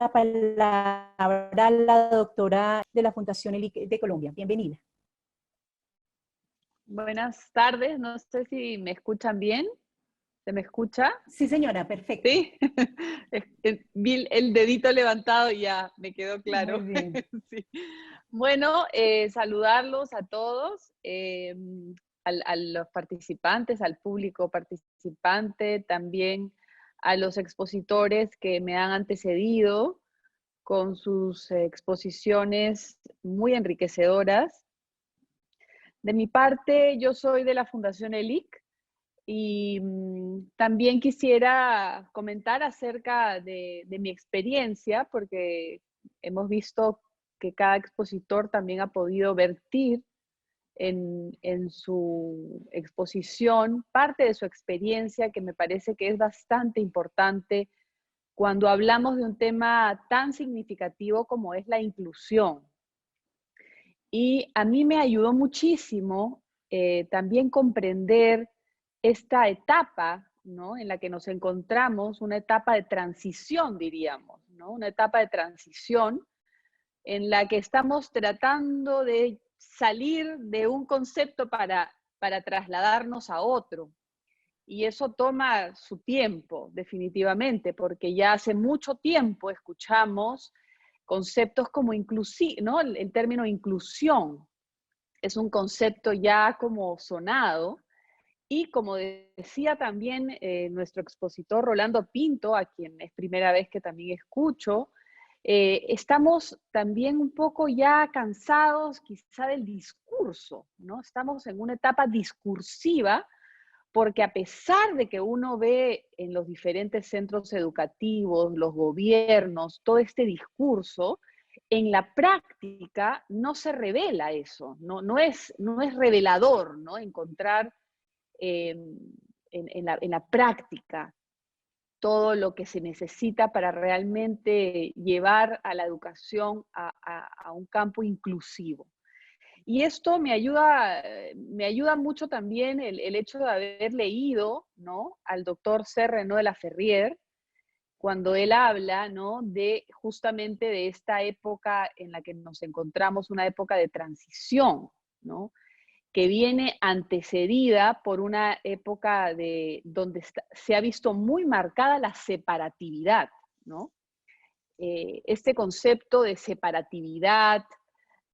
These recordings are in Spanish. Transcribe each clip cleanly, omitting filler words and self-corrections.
palabra a la doctora de la Fundación ELIC de Colombia. Bienvenida. Buenas tardes, no sé si me escuchan bien. ¿Se me escucha? Sí, señora, perfecto. Sí, vi el dedito levantado y ya me quedó claro. Muy bien. Sí. Bueno, saludarlos a todos, a los participantes, al público participante, también a los expositores que me han antecedido con sus exposiciones muy enriquecedoras. De mi parte, yo soy de la Fundación ELIC y también quisiera comentar acerca de mi experiencia, porque hemos visto que cada expositor también ha podido vertir en su exposición parte de su experiencia, que me parece que es bastante importante cuando hablamos de un tema tan significativo como es la inclusión. Y a mí me ayudó muchísimo también comprender esta etapa, ¿no?, en la que nos encontramos, una etapa de transición, diríamos, ¿no? Una etapa de transición en la que estamos tratando de salir de un concepto para trasladarnos a otro. Y eso toma su tiempo, definitivamente, porque ya hace mucho tiempo escuchamos conceptos como ¿no? El término inclusión es un concepto ya como sonado, y como decía también nuestro expositor Rolando Pinto, a quien es primera vez que también escucho, estamos también un poco ya cansados quizá del discurso, ¿no? Estamos en una etapa discursiva, porque a pesar de que uno ve en los diferentes centros educativos, los gobiernos, todo este discurso, en la práctica no se revela eso, no es revelador, ¿no?, encontrar en la práctica todo lo que se necesita para realmente llevar a la educación a un campo inclusivo. Y esto me ayuda mucho también el hecho de haber leído, ¿no?, al doctor C. Renaud de la Ferrière, cuando él habla, ¿no?, de justamente de esta época en la que nos encontramos, una época de transición, ¿no?, que viene antecedida por una época donde se ha visto muy marcada la separatividad, ¿no? Este concepto de separatividad,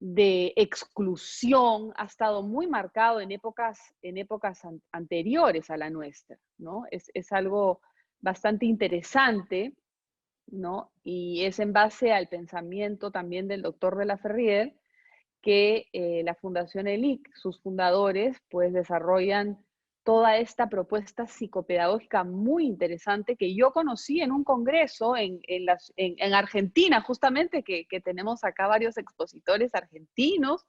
de exclusión, ha estado muy marcado en épocas anteriores a la nuestra, ¿no? Es algo bastante interesante, ¿no? Y es en base al pensamiento también del doctor de la Ferrière que la Fundación ELIC, sus fundadores, pues desarrollan toda esta propuesta psicopedagógica muy interesante que yo conocí en un congreso en Argentina, justamente, que tenemos acá varios expositores argentinos,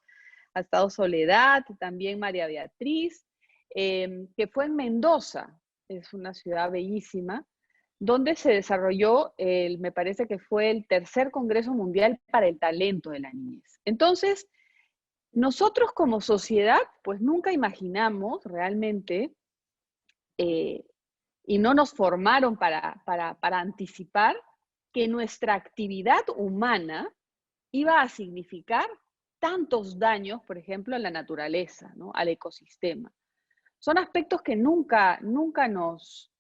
ha estado Soledad, también María Beatriz, que fue en Mendoza, es una ciudad bellísima, donde se desarrolló, me parece que fue el tercer Congreso Mundial para el Talento de la Niñez. Entonces, nosotros como sociedad, pues nunca imaginamos realmente, y no nos formaron para anticipar que nuestra actividad humana iba a significar tantos daños, por ejemplo, a la naturaleza, ¿no?, al ecosistema. Son aspectos que nunca nos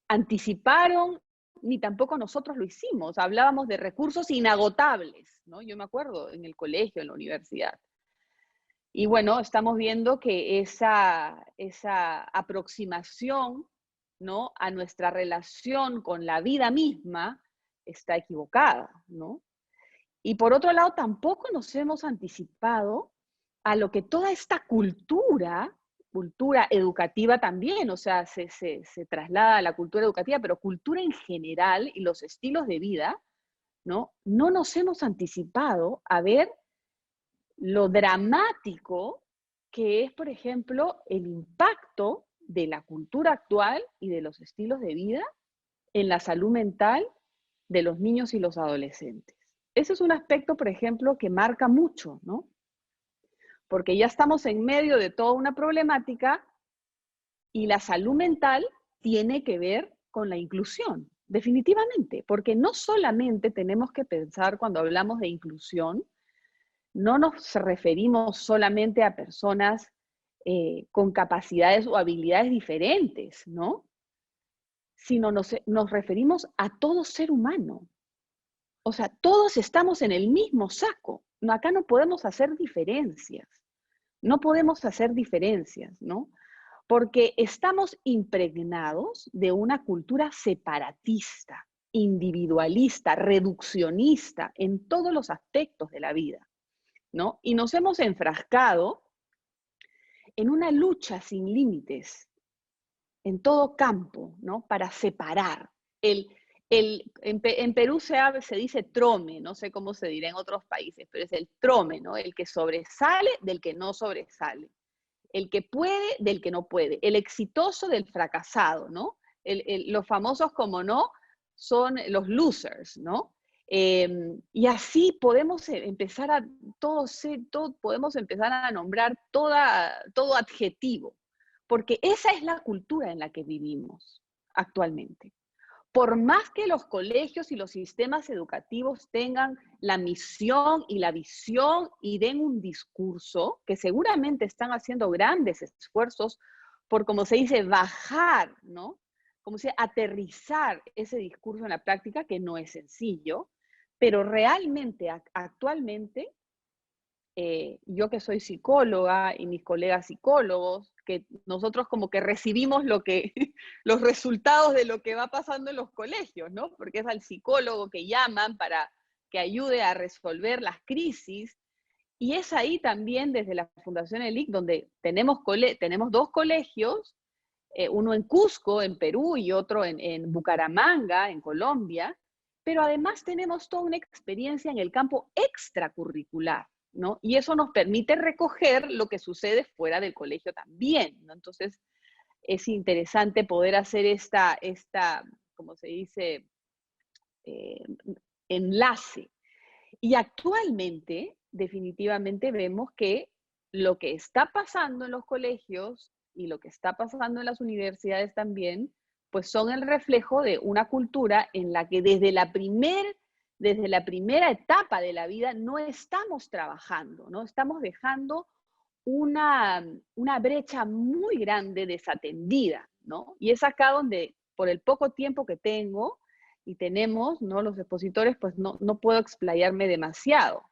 anticiparon, ni tampoco nosotros lo hicimos. Hablábamos de recursos inagotables, ¿no? Yo me acuerdo en el colegio, en la universidad. Y bueno, estamos viendo que esa aproximación, ¿no?, a nuestra relación con la vida misma está equivocada, ¿no? Y por otro lado, tampoco nos hemos anticipado a lo que toda esta cultura educativa también, o sea, se traslada a la cultura educativa, pero cultura en general y los estilos de vida, ¿no? No nos hemos anticipado a ver lo dramático que es, por ejemplo, el impacto de la cultura actual y de los estilos de vida en la salud mental de los niños y los adolescentes. Ese es un aspecto, por ejemplo, que marca mucho, ¿no? Porque ya estamos en medio de toda una problemática y la salud mental tiene que ver con la inclusión, definitivamente, porque no solamente tenemos que pensar cuando hablamos de inclusión, no nos referimos solamente a personas con capacidades o habilidades diferentes, ¿no? Sino nos referimos a todo ser humano. O sea, todos estamos en el mismo saco. No, acá no podemos hacer diferencias. No podemos hacer diferencias, ¿no? Porque estamos impregnados de una cultura separatista, individualista, reduccionista en todos los aspectos de la vida, ¿no? Y nos hemos enfrascado en una lucha sin límites en todo campo, ¿no? Para separar. En Perú se dice trome, no sé cómo se dirá en otros países, pero es el trome, ¿no? El que sobresale del que no sobresale. El que puede del que no puede. El exitoso del fracasado, ¿no? Los famosos, como no, son los losers, ¿no? Y así podemos empezar a, podemos empezar a nombrar todo adjetivo, porque esa es la cultura en la que vivimos actualmente. Por más que los colegios y los sistemas educativos tengan la misión y la visión y den un discurso, que seguramente están haciendo grandes esfuerzos por, como se dice, bajar, ¿no? Como se dice, aterrizar ese discurso en la práctica, que no es sencillo, pero realmente, actualmente, yo que soy psicóloga y mis colegas psicólogos, que nosotros como que recibimos los resultados de lo que va pasando en los colegios, ¿no? Porque es al psicólogo que llaman para que ayude a resolver las crisis. Y es ahí también desde la Fundación ELIC donde tenemos dos colegios, uno en Cusco, en Perú, y otro en Bucaramanga, en Colombia, pero además tenemos toda una experiencia en el campo extracurricular, ¿no? Y eso nos permite recoger lo que sucede fuera del colegio también, ¿no? Entonces, es interesante poder hacer como se dice, eh, enlace. Y actualmente, definitivamente vemos que lo que está pasando en los colegios y lo que está pasando en las universidades también, pues son el reflejo de una cultura en la que desde la primera etapa de la vida no estamos trabajando, ¿no? Estamos dejando una brecha muy grande desatendida, ¿no? Y es acá donde, por el poco tiempo que tengo y tenemos, ¿no? Los expositores, pues no puedo explayarme demasiado.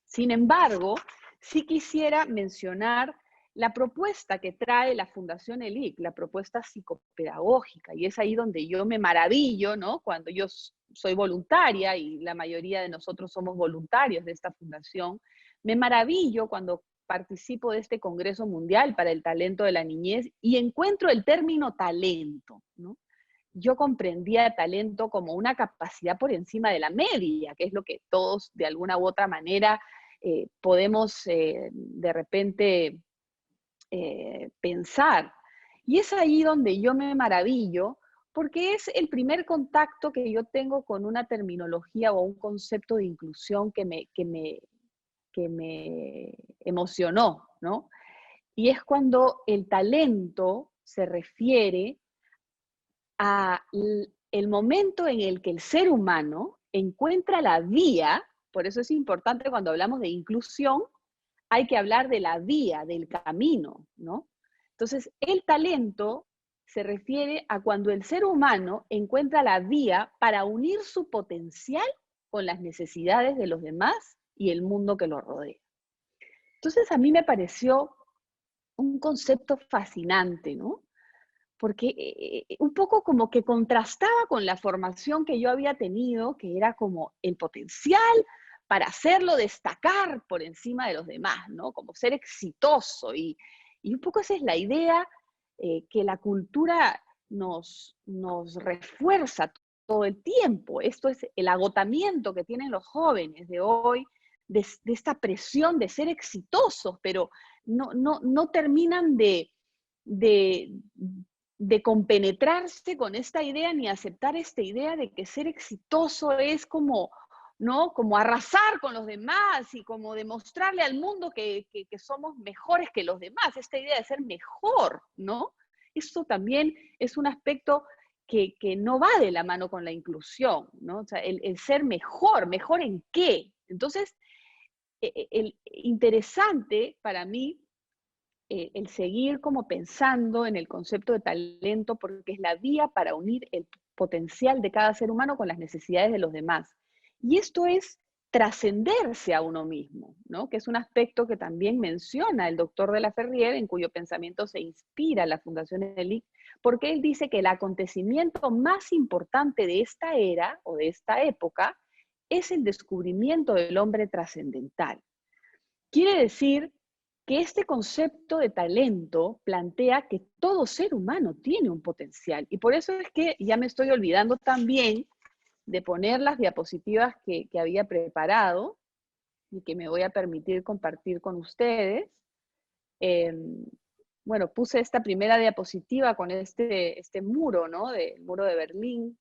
Sin embargo, sí quisiera mencionar la propuesta que trae la Fundación ELIC, la propuesta psicopedagógica, y es ahí donde yo me maravillo, ¿no? Cuando yo soy voluntaria, y la mayoría de nosotros somos voluntarios de esta fundación, me maravillo cuando participo de este Congreso Mundial para el Talento de la Niñez y encuentro el término talento, ¿no? Yo comprendía talento como una capacidad por encima de la media, que es lo que todos de alguna u otra manera podemos de repente pensar. Y es ahí donde yo me maravillo, porque es el primer contacto que yo tengo con una terminología o un concepto de inclusión que me emocionó, ¿no? Y es cuando el talento se refiere a el momento en el que el ser humano encuentra la vía. Por eso es importante cuando hablamos de inclusión, hay que hablar de la vía, del camino, ¿no? Entonces, el talento se refiere a cuando el ser humano encuentra la vía para unir su potencial con las necesidades de los demás y el mundo que lo rodea. Entonces, a mí me pareció un concepto fascinante, ¿no? Porque un poco como que contrastaba con la formación que yo había tenido, que era como el potencial para hacerlo destacar por encima de los demás, ¿no? Como ser exitoso. Y un poco esa es la idea que la cultura nos refuerza todo el tiempo. Esto es el agotamiento que tienen los jóvenes de hoy, de esta presión de ser exitosos, pero no terminan de compenetrarse con esta idea ni aceptar esta idea de que ser exitoso es como, ¿no? Como arrasar con los demás y como demostrarle al mundo que somos mejores que los demás, esta idea de ser mejor, ¿no? Eso también es un aspecto que no va de la mano con la inclusión, ¿no? O sea, el ser mejor, ¿mejor en qué? Entonces, el interesante para mí el seguir como pensando en el concepto de talento, porque es la vía para unir el potencial de cada ser humano con las necesidades de los demás. Y esto es trascenderse a uno mismo, ¿no? Que es un aspecto que también menciona el doctor de la Ferrier, en cuyo pensamiento se inspira la Fundación ELIC, porque él dice que el acontecimiento más importante de esta era o de esta época es el descubrimiento del hombre trascendental. Quiere decir que este concepto de talento plantea que todo ser humano tiene un potencial. Y por eso es que ya me estoy olvidando también de poner las diapositivas que había preparado y que me voy a permitir compartir con ustedes. Bueno, puse esta primera diapositiva con este muro, ¿no? Del muro de Berlín,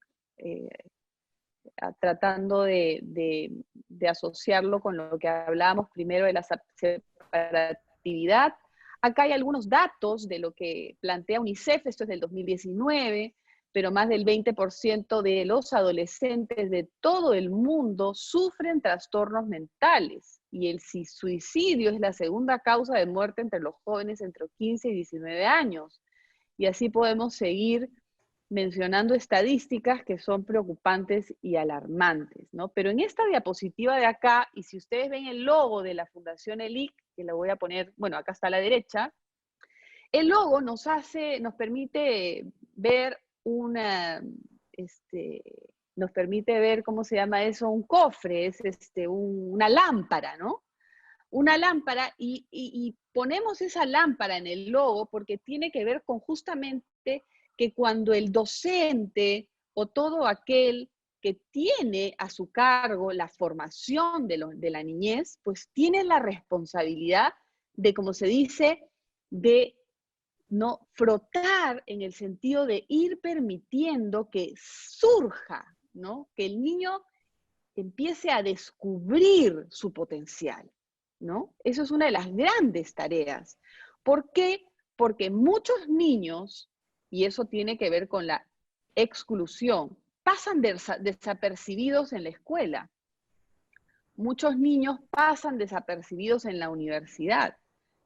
tratando de asociarlo con lo que hablábamos primero de la separatividad. Acá hay algunos datos de lo que plantea UNICEF, esto es del 2019, pero más del 20% de los adolescentes de todo el mundo sufren trastornos mentales y el suicidio es la segunda causa de muerte entre los jóvenes entre 15 y 19 años. Y así podemos seguir mencionando estadísticas que son preocupantes y alarmantes, ¿no? Pero en esta diapositiva de acá, y si ustedes ven el logo de la Fundación ELIC, que lo voy a poner, bueno, acá está a la derecha, el logo nos permite ver nos permite ver, ¿cómo se llama eso? Un cofre, es una lámpara, ¿no? Una lámpara y ponemos esa lámpara en el logo porque tiene que ver con justamente que cuando el docente o todo aquel que tiene a su cargo la formación de la niñez, pues tiene la responsabilidad de, como se dice, de no frotar en el sentido de ir permitiendo que surja, ¿no? Que el niño empiece a descubrir su potencial, ¿no? Eso es una de las grandes tareas. ¿Por qué? Porque muchos niños, y eso tiene que ver con la exclusión, pasan desapercibidos en la escuela. Muchos niños pasan desapercibidos en la universidad.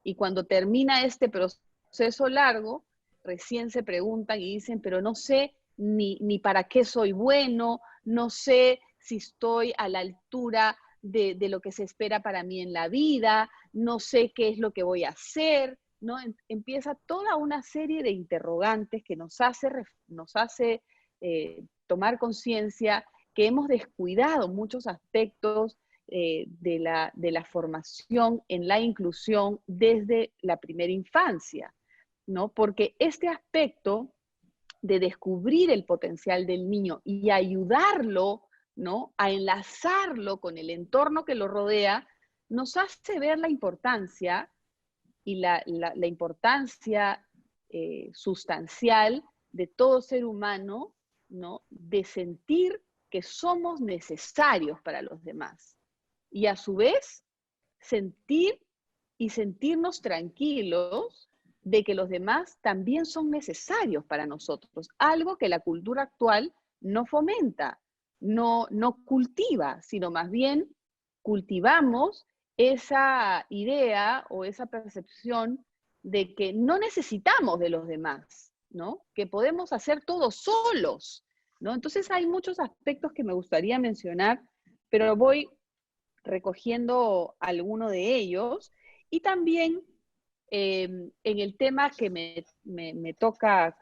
Y cuando termina este proceso largo, recién se preguntan y dicen, pero no sé ni para qué soy bueno, no sé si estoy a la altura de lo que se espera para mí en la vida, no sé qué es lo que voy a hacer, ¿no? Empieza toda una serie de interrogantes que nos hace tomar conciencia que hemos descuidado muchos aspectos de la formación en la inclusión desde la primera infancia, ¿no? Porque este aspecto de descubrir el potencial del niño y ayudarlo, ¿no? A enlazarlo con el entorno que lo rodea, nos hace ver la importancia y la importancia sustancial de todo ser humano, ¿no? De sentir que somos necesarios para los demás. Y a su vez, sentir y sentirnos tranquilos de que los demás también son necesarios para nosotros, algo que la cultura actual no fomenta, no cultiva, sino más bien cultivamos esa idea o esa percepción de que no necesitamos de los demás, ¿no? Que podemos hacer todo solos, ¿no? Entonces hay muchos aspectos que me gustaría mencionar, pero voy recogiendo alguno de ellos y también en el tema que me toca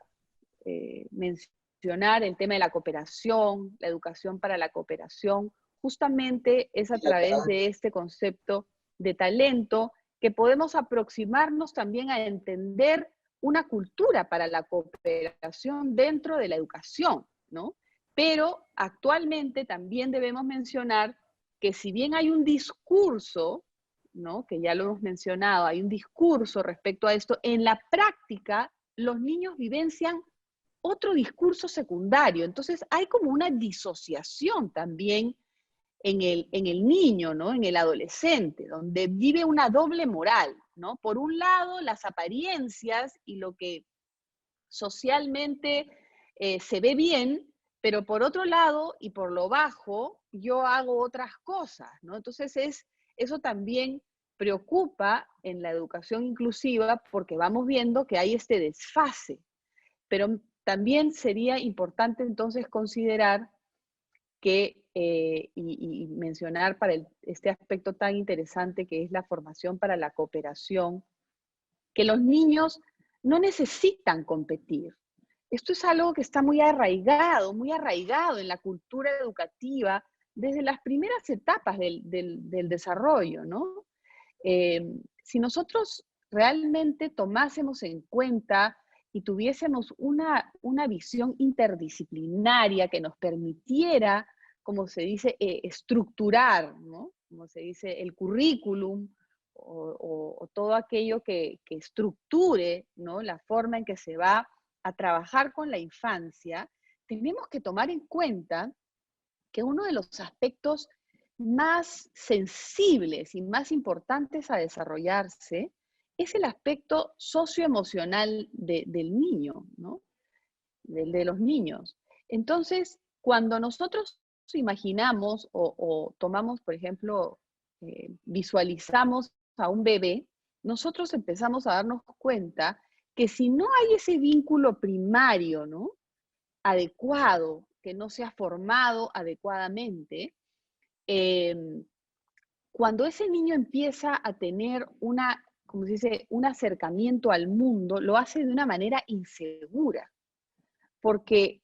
mencionar, el tema de la cooperación, la educación para la cooperación, justamente es a través de este concepto de talento que podemos aproximarnos también a entender una cultura para la cooperación dentro de la educación, ¿no? Pero actualmente también debemos mencionar que si bien hay un discurso, ¿no? Que ya lo hemos mencionado, hay un discurso respecto a esto, en la práctica los niños vivencian otro discurso secundario. Entonces hay como una disociación también en el niño, ¿no? En el adolescente, donde vive una doble moral, ¿no? Por un lado, las apariencias y lo que socialmente se ve bien, pero por otro lado y por lo bajo, yo hago otras cosas, ¿no? Entonces eso también preocupa en la educación inclusiva porque vamos viendo que hay este desfase, pero también sería importante entonces considerar que, y mencionar para este aspecto tan interesante que es la formación para la cooperación, que los niños no necesitan competir. Esto es algo que está muy arraigado en la cultura educativa desde las primeras etapas del desarrollo, ¿no? Si nosotros realmente tomásemos en cuenta y tuviésemos una visión interdisciplinaria que nos permitiera, como se dice, estructurar, ¿no? Como se dice, el currículum o todo aquello que estructure, ¿no? La forma en que se va a trabajar con la infancia, tenemos que tomar en cuenta que uno de los aspectos más sensibles y más importantes a desarrollarse es el aspecto socioemocional del niño, ¿no? De los niños. Entonces, cuando nosotros imaginamos o tomamos, por ejemplo, visualizamos a un bebé, nosotros empezamos a darnos cuenta que si no hay ese vínculo primario, ¿no? Adecuado, que no se ha formado adecuadamente, cuando ese niño empieza a tener como se dice, un acercamiento al mundo, lo hace de una manera insegura, porque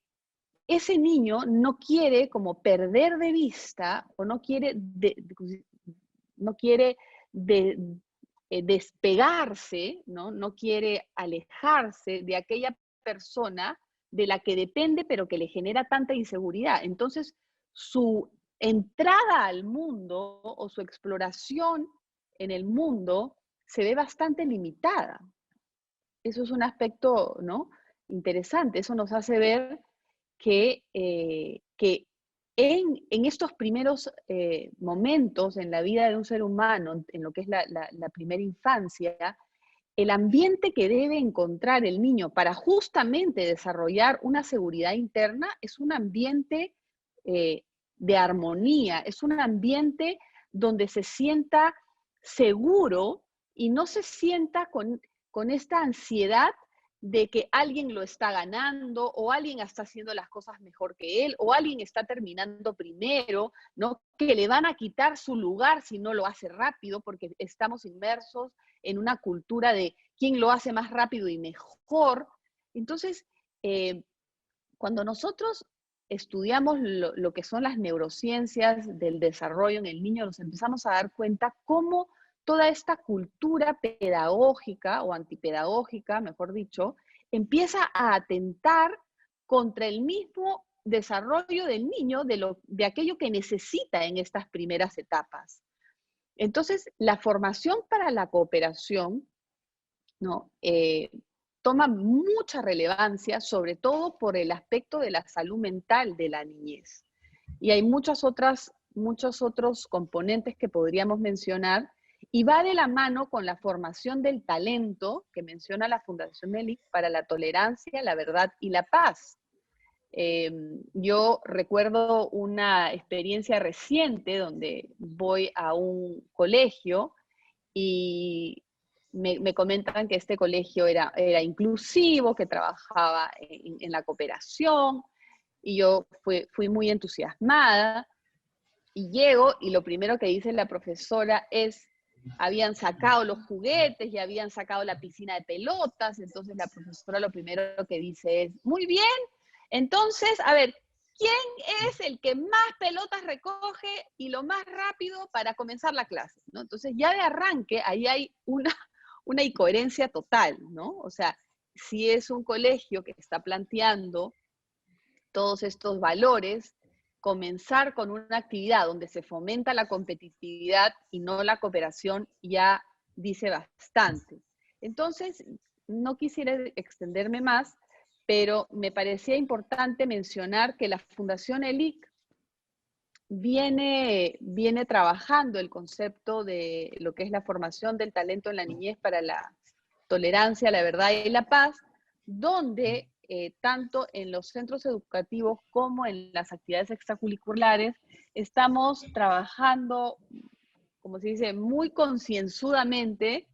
ese niño no quiere como perder de vista o no quiere, no quiere despegarse, ¿no? No quiere alejarse de aquella persona de la que depende, pero que le genera tanta inseguridad. Entonces, su entrada al mundo o su exploración en el mundo se ve bastante limitada. Eso es un aspecto, ¿no? Interesante. Eso nos hace ver que en estos primeros momentos en la vida de un ser humano, en lo que es la primera infancia, el ambiente que debe encontrar el niño para justamente desarrollar una seguridad interna es un ambiente de armonía, es un ambiente donde se sienta seguro y no se sienta con esta ansiedad de que alguien lo está ganando o alguien está haciendo las cosas mejor que él o alguien está terminando primero, ¿no? Que le van a quitar su lugar si no lo hace rápido porque estamos inmersos en una cultura de quién lo hace más rápido y mejor. Entonces, cuando nosotros estudiamos lo que son las neurociencias del desarrollo en el niño, nos empezamos a dar cuenta cómo toda esta cultura pedagógica o antipedagógica, mejor dicho, empieza a atentar contra el mismo desarrollo del niño, de aquello que necesita en estas primeras etapas. Entonces, la formación para la cooperación, ¿no? Toma mucha relevancia, sobre todo por el aspecto de la salud mental de la niñez. Y hay muchos otros componentes que podríamos mencionar, y va de la mano con la formación del talento que menciona la Fundación Melick para la tolerancia, la verdad y la paz. Yo recuerdo una experiencia reciente donde voy a un colegio y me comentan que este colegio era inclusivo, que trabajaba en la cooperación, y yo fui muy entusiasmada, y llego, y lo primero que dice la profesora es, habían sacado los juguetes y habían sacado la piscina de pelotas, entonces la profesora lo primero que dice es, muy bien, entonces, a ver, ¿quién es el que más pelotas recoge y lo más rápido para comenzar la clase? ¿No? Entonces, ya de arranque, ahí hay una incoherencia total, ¿no? O sea, si es un colegio que está planteando todos estos valores, comenzar con una actividad donde se fomenta la competitividad y no la cooperación ya dice bastante. Entonces, no quisiera extenderme más, pero me parecía importante mencionar que la Fundación ELIC viene trabajando el concepto de lo que es la formación del talento en la niñez para la tolerancia, la verdad y la paz, donde tanto en los centros educativos como en las actividades extracurriculares, estamos trabajando, como se dice, muy concienzudamente,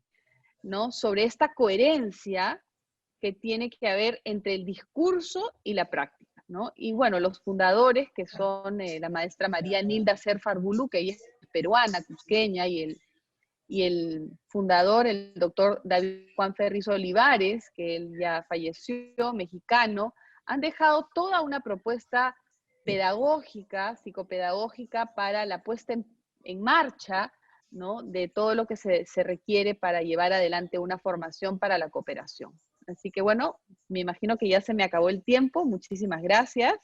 ¿no?, sobre esta coherencia que tiene que haber entre el discurso y la práctica, ¿no? Y bueno, los fundadores, que son la maestra María Nilda Serfar Bulú, que ella es peruana, cusqueña, y el fundador, el doctor David Juan Ferriz Olivares, que él ya falleció, mexicano, han dejado toda una propuesta pedagógica, psicopedagógica, para la puesta en marcha, ¿no?, de todo lo que se requiere para llevar adelante una formación para la cooperación. Así que bueno, me imagino que ya se me acabó el tiempo. Muchísimas gracias.